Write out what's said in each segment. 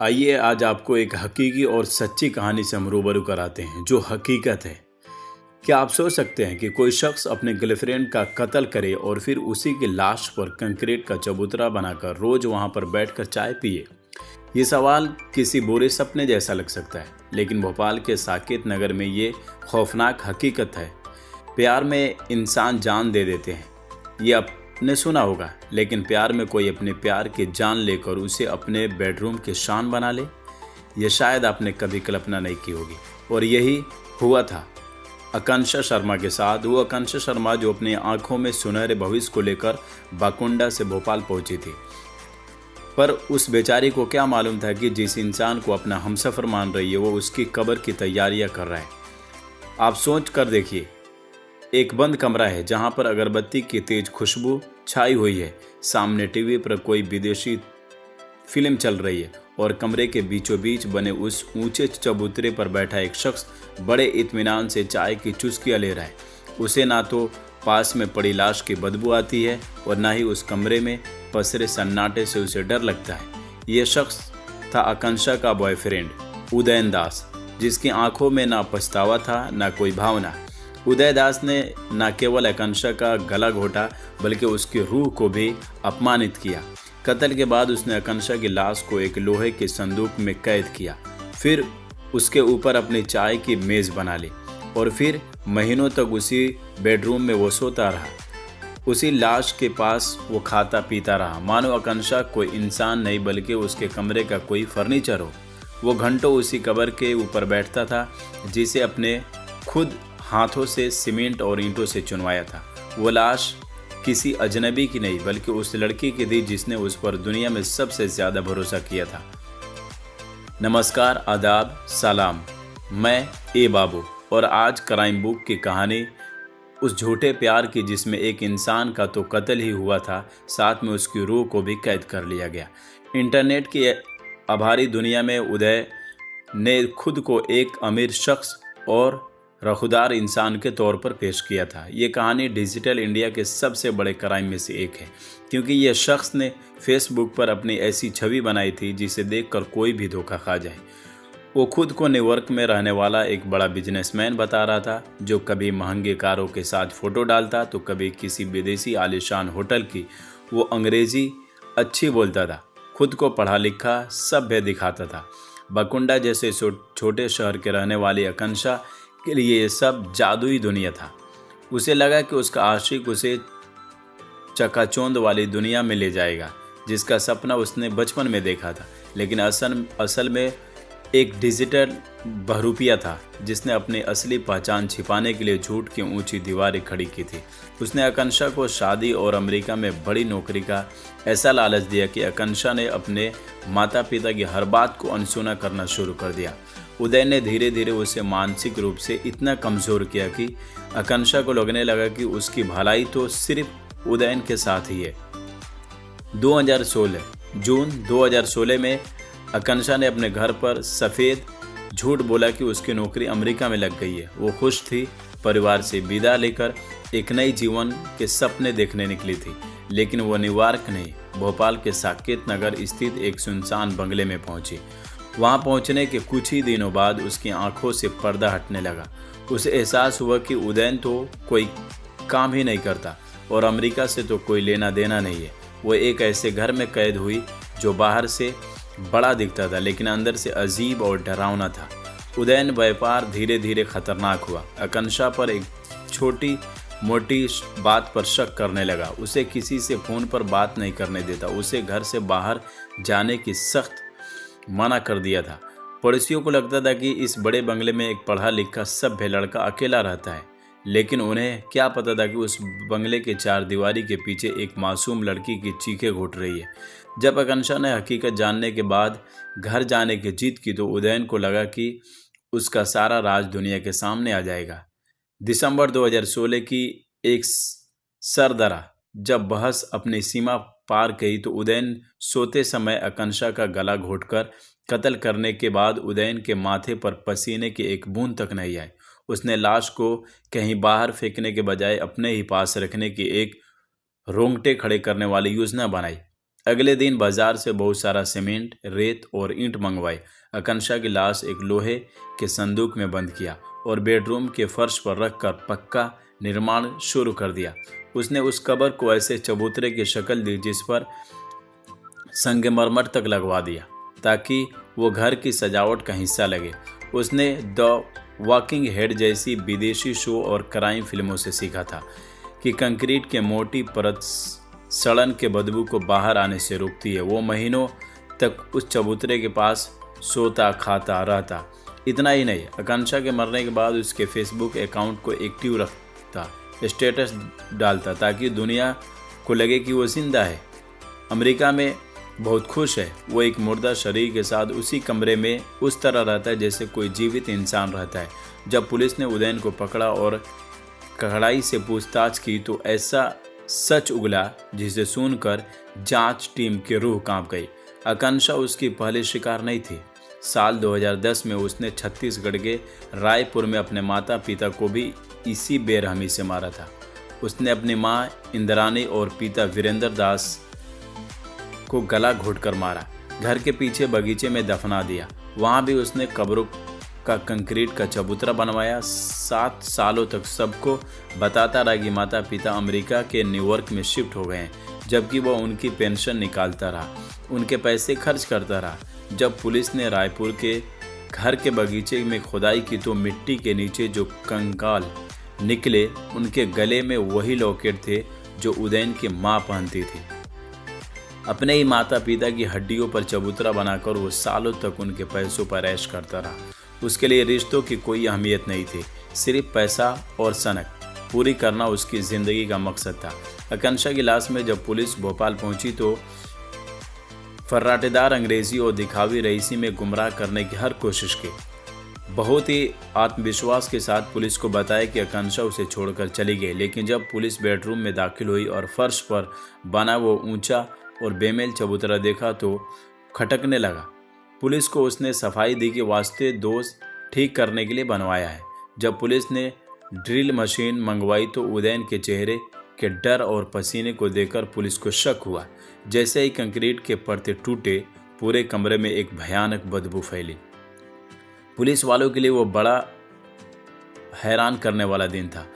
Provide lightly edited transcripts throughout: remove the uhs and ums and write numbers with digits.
आइए आज आपको एक हकीकी और सच्ची कहानी से हम रूबरू कराते हैं जो हकीकत है। क्या आप सोच सकते हैं कि कोई शख्स अपने गर्लफ्रेंड का कत्ल करे और फिर उसी की लाश पर कंक्रीट का चबूतरा बनाकर रोज वहां पर बैठकर चाय पिए? ये सवाल किसी बुरे सपने जैसा लग सकता है, लेकिन भोपाल के साकेत नगर में ये खौफनाक हकीकत है। प्यार में इंसान जान दे देते हैं, ये आपने सुना होगा, लेकिन प्यार में कोई अपने प्यार की जान लेकर उसे अपने बेडरूम की शान बना ले, ये शायद आपने कभी कल्पना नहीं की होगी। और यही हुआ था आकांक्षा शर्मा के साथ। वो आकांक्षा शर्मा जो अपनी आंखों में सुनहरे भविष्य को लेकर बाकुंडा से भोपाल पहुंची थी, पर उस बेचारी को क्या मालूम था कि जिस इंसान को अपना हमसफर मान रही है वो उसकी कब्र की तैयारियां कर रहा है। आप सोच कर देखिए, एक बंद कमरा है जहां पर अगरबत्ती की तेज खुशबू छाई हुई है, सामने टीवी पर कोई विदेशी फिल्म चल रही है और कमरे के बीचों बीच बने उस ऊंचे चबूतरे पर बैठा एक शख्स बड़े इत्मीनान से चाय की चुस्कियां ले रहा है। उसे ना तो पास में पड़ी लाश की बदबू आती है और ना ही उस कमरे में पसरे सन्नाटे से उसे डर लगता है। यह शख्स था आकांक्षा का बॉयफ्रेंड उदयन दास, जिसकी आंखों में ना पछतावा था ना कोई भावना। उदय दास ने न केवल आकांक्षा का गला घोटा बल्कि उसकी रूह को भी अपमानित किया। कत्ल के बाद उसने आकांक्षा की लाश को एक लोहे के संदूक में कैद किया, फिर उसके ऊपर अपनी चाय की मेज बना ली और फिर महीनों तक उसी बेडरूम में वो सोता रहा। उसी लाश के पास वो खाता पीता रहा, मानो आकांक्षा कोई इंसान नहीं बल्कि उसके कमरे का कोई फर्नीचर हो। वो घंटों उसी कब्र के ऊपर बैठता था जिसे अपने खुद हाथों से सीमेंट और ईंटों से चुनवाया था। वो लाश किसी अजनबी की नहीं बल्कि उस लड़की की थी जिसने उस पर दुनिया में सबसे ज्यादा भरोसा किया था। नमस्कार, आदाब, सलाम, मैं ए बाबू और आज क्राइम बुक की कहानी उस झूठे प्यार की जिसमें एक इंसान का तो कत्ल ही हुआ था, साथ में उसकी रूह को भी कैद कर लिया गया। इंटरनेट की आभारी दुनिया में उदय ने खुद को एक अमीर शख्स और रखुदार इंसान के तौर पर पेश किया था। ये कहानी डिजिटल इंडिया के सबसे बड़े क्राइम में से एक है, क्योंकि यह शख्स ने फेसबुक पर अपनी ऐसी छवि बनाई थी जिसे देखकर कोई भी धोखा खा जाए। वो खुद को न्यूयॉर्क में रहने वाला एक बड़ा बिजनेसमैन बता रहा था, जो कभी महंगे कारों के साथ फोटो डालता तो कभी किसी विदेशी आलीशान होटल की। वो अंग्रेजी अच्छी बोलता था, खुद को पढ़ा लिखा सभ्य दिखाता था। बाकुंडा जैसे छोटे शहर के रहने वाली आकांक्षा के लिए ये सब जादुई दुनिया था। उसे लगा कि उसका आशिक उसे चकाचौंध वाली दुनिया में ले जाएगा जिसका सपना उसने बचपन में देखा था, लेकिन असल में एक डिजिटल बहरूपिया था जिसने अपनी असली पहचान छिपाने के लिए झूठ की ऊंची दीवारें खड़ी की थी। उसने आकांक्षा को शादी और अमेरिका में बड़ी नौकरी का ऐसा लालच दिया कि आकांक्षा ने अपने माता पिता की हर बात को अनसुना करना शुरू कर दिया। उदय ने धीरे धीरे उसे मानसिक रूप से इतना कमज़ोर किया कि आकांक्षा को लगने लगा कि उसकी भलाई तो सिर्फ उदयन के साथ ही है। 2016 जून 2016 में आकांक्षा ने अपने घर पर सफ़ेद झूठ बोला कि उसकी नौकरी अमेरिका में लग गई है। वो खुश थी, परिवार से विदा लेकर एक नई जीवन के सपने देखने निकली थी, लेकिन वो न्यूयॉर्क नहीं, भोपाल के साकेत नगर स्थित एक सुनसान बंगले में पहुंची। वहां पहुंचने के कुछ ही दिनों बाद उसकी आंखों से पर्दा हटने लगा। उसे एहसास हुआ कि उदयन तो कोई काम ही नहीं करता और अमेरिका से तो कोई लेना देना नहीं है। वो एक ऐसे घर में कैद हुई जो बाहर से बड़ा दिखता था लेकिन अंदर से अजीब और डरावना था। उदयन व्यापार धीरे धीरे खतरनाक हुआ। आकांक्षा पर एक छोटी मोटी बात पर शक करने लगा। उसे किसी से फ़ोन पर बात नहीं करने देता, उसे घर से बाहर जाने की सख्त मना कर दिया था। पड़ोसियों को लगता था कि इस बड़े बंगले में एक पढ़ा लिखा सभ्य लड़का अकेला रहता है, लेकिन उन्हें क्या पता था कि उस बंगले के चार दीवारी के पीछे एक मासूम लड़की की चीखें घुट रही है। जब आकांक्षा ने हकीकत जानने के बाद घर जाने की जिद की तो उदयन को लगा कि उसका सारा राज दुनिया के सामने आ जाएगा। दिसंबर 2016 की एक सरदरा जब बहस अपनी सीमा पार गई तो उदयन सोते समय आकांक्षा का गला घोटकर कत्ल करने के बाद उदयन के माथे पर पसीने की एक बूंद तक नहीं आई। उसने लाश को कहीं बाहर फेंकने के बजाय अपने ही पास रखने की एक रोंगटे खड़े करने वाली योजना बनाई। अगले दिन बाजार से बहुत सारा सीमेंट, रेत और ईंट मंगवाई। आकांक्षा की लाश एक लोहे के संदूक में बंद किया और बेडरूम के फर्श पर रखकर पक्का निर्माण शुरू कर दिया। उसने उस कब्र को ऐसे चबूतरे की शक्ल दी जिस पर संगमरमर तक लगवा दिया ताकि वो घर की सजावट का हिस्सा लगे। उसने द वॉकिंग हेड जैसी विदेशी शो और क्राइम फिल्मों से सीखा था कि कंक्रीट के मोटी परत सड़न के बदबू को बाहर आने से रोकती है। वो महीनों तक उस चबूतरे के पास सोता खाता रहता। इतना ही नहीं, आकांक्षा के मरने के बाद उसके फेसबुक अकाउंट को एक्टिव रखता, स्टेटस डालता ताकि दुनिया को लगे कि वो जिंदा है, अमेरिका में बहुत खुश है। वो एक मुर्दा शरीर के साथ उसी कमरे में उस तरह रहता है जैसे कोई जीवित इंसान रहता है। जब पुलिस ने उदयन को पकड़ा और कड़ाई से पूछताछ की तो ऐसा सच उगला जिसे सुनकर जांच टीम की रूह कांप गई। आकांक्षा उसकी पहली शिकार नहीं थी। साल 2010 में उसने छत्तीसगढ़ के रायपुर में अपने माता पिता को भी इसी बेरहमी से मारा था। उसने अपनी मां इंद्रानी और पिता वीरेंद्र दास को गला घोटकर मारा, घर के पीछे बगीचे में दफना दिया। वहां भी उसने कब्रों का कंक्रीट का चबूतरा बनवाया। 7 सालों तक सबको बताता रहा कि माता पिता अमेरिका के न्यूयॉर्क में शिफ्ट हो गए हैं, जबकि वह उनकी पेंशन निकालता रहा, उनके पैसे खर्च करता रहा। जब पुलिस ने रायपुर के घर के बगीचे में खुदाई की तो मिट्टी के नीचे जो कंकाल निकले उनके गले में वही लॉकेट थे जो उदयन की मां पहनती थी। अपने ही माता पिता की हड्डियों पर चबूतरा बनाकर वो सालों तक उनके पैसों पर ऐश करता रहा। उसके लिए रिश्तों की कोई अहमियत नहीं थी, सिर्फ पैसा और सनक पूरी करना उसकी जिंदगी का मकसद था। आकांक्षा की लाश में जब पुलिस भोपाल पहुंची तो फर्राटेदार अंग्रेजी और दिखावी रईसी में गुमराह करने की हर कोशिश की। बहुत ही आत्मविश्वास के साथ पुलिस को बताया कि आकांक्षा उसे छोड़कर चली गई, लेकिन जब पुलिस बेडरूम में दाखिल हुई और फर्श पर बना वो ऊंचा और बेमेल चबूतरा देखा तो खटकने लगा। पुलिस को उसने सफाई दी कि वास्ते दोष ठीक करने के लिए बनवाया है। जब पुलिस ने ड्रिल मशीन मंगवाई तो उदयन के चेहरे के डर और पसीने को देखकर पुलिस को शक हुआ। जैसे ही कंक्रीट के परते टूटे, पूरे कमरे में एक भयानक बदबू फैली। पुलिस वालों के लिए वो बड़ा हैरान करने वाला दिन था।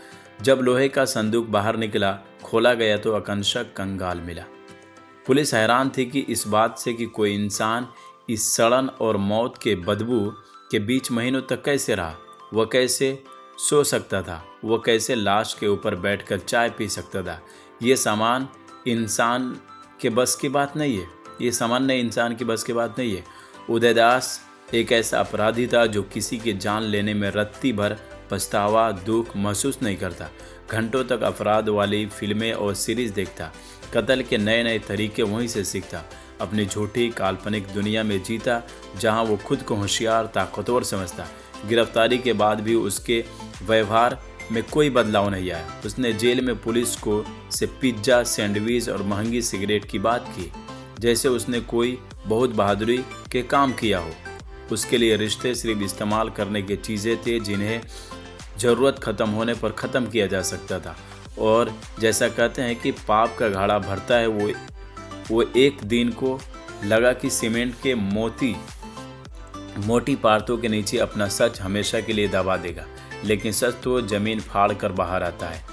जब लोहे का संदूक बाहर निकला, खोला गया तो आकांक्षा कंगाल मिला। पुलिस हैरान थी कि इस बात से कि कोई इंसान इस सड़न और मौत के बदबू के बीच महीनों तक कैसे रहा। वह कैसे सो सकता था, वह कैसे लाश के ऊपर बैठकर चाय पी सकता था। ये सामान इंसान के बस की बात नहीं है, ये सामान्य इंसान की बस की बात नहीं है। उदयदास एक ऐसा अपराधी था जो किसी की जान लेने में रत्ती भर पछतावा दुख महसूस नहीं करता। घंटों तक अपराध वाली फिल्में और सीरीज देखता, कत्ल के नए नए तरीके वहीं से सीखता, अपनी झूठी काल्पनिक दुनिया में जीता जहां वो खुद को होशियार ताकतवर समझता। गिरफ्तारी के बाद भी उसके व्यवहार में कोई बदलाव नहीं आया। उसने जेल में पुलिस को से पिज्जा, सैंडविच और महंगी सिगरेट की बात की, जैसे उसने कोई बहुत बहादुरी के काम किया हो। उसके लिए रिश्ते सिर्फ इस्तेमाल करने की चीज़ें थे जिन्हें ज़रूरत ख़त्म होने पर ख़त्म किया जा सकता था। और जैसा कहते हैं कि पाप का घड़ा भरता है, वो एक दिन को लगा कि सीमेंट के मोटी पारतों के नीचे अपना सच हमेशा के लिए दबा देगा, लेकिन सच तो ज़मीन फाड़ कर बाहर आता है।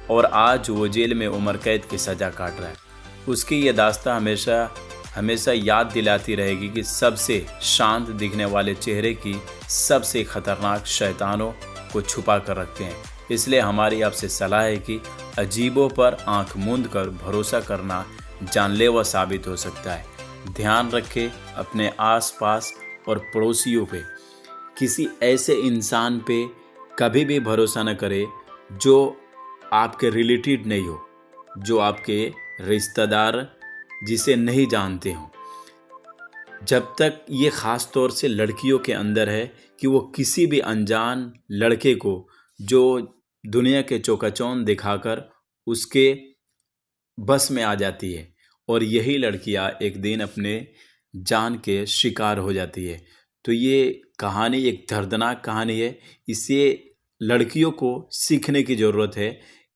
और आज वो जेल में उम्र कैद की सज़ा काट रहा है। उसकी ये दास्तां हमेशा याद दिलाती रहेगी कि सबसे शांत दिखने वाले चेहरे की सबसे खतरनाक शैतानों को छुपा कर रखते हैं। इसलिए हमारी आपसे सलाह है कि अजीबों पर आंख मूंद कर भरोसा करना जानलेवा साबित हो सकता है। ध्यान रखें अपने आसपास और पड़ोसियों पे। किसी ऐसे इंसान पे कभी भी भरोसा न करें जो आपके रिलेटेड नहीं हो, जो आपके रिश्तेदार जिसे नहीं जानते हो। जब तक ये ख़ास तौर से लड़कियों के अंदर है कि वो किसी भी अनजान लड़के को जो दुनिया के चौकाचौंध दिखाकर उसके बस में आ जाती है, और यही लड़कियां एक दिन अपने जान के शिकार हो जाती है। तो ये कहानी एक दर्दनाक कहानी है। इसे लड़कियों को सीखने की ज़रूरत है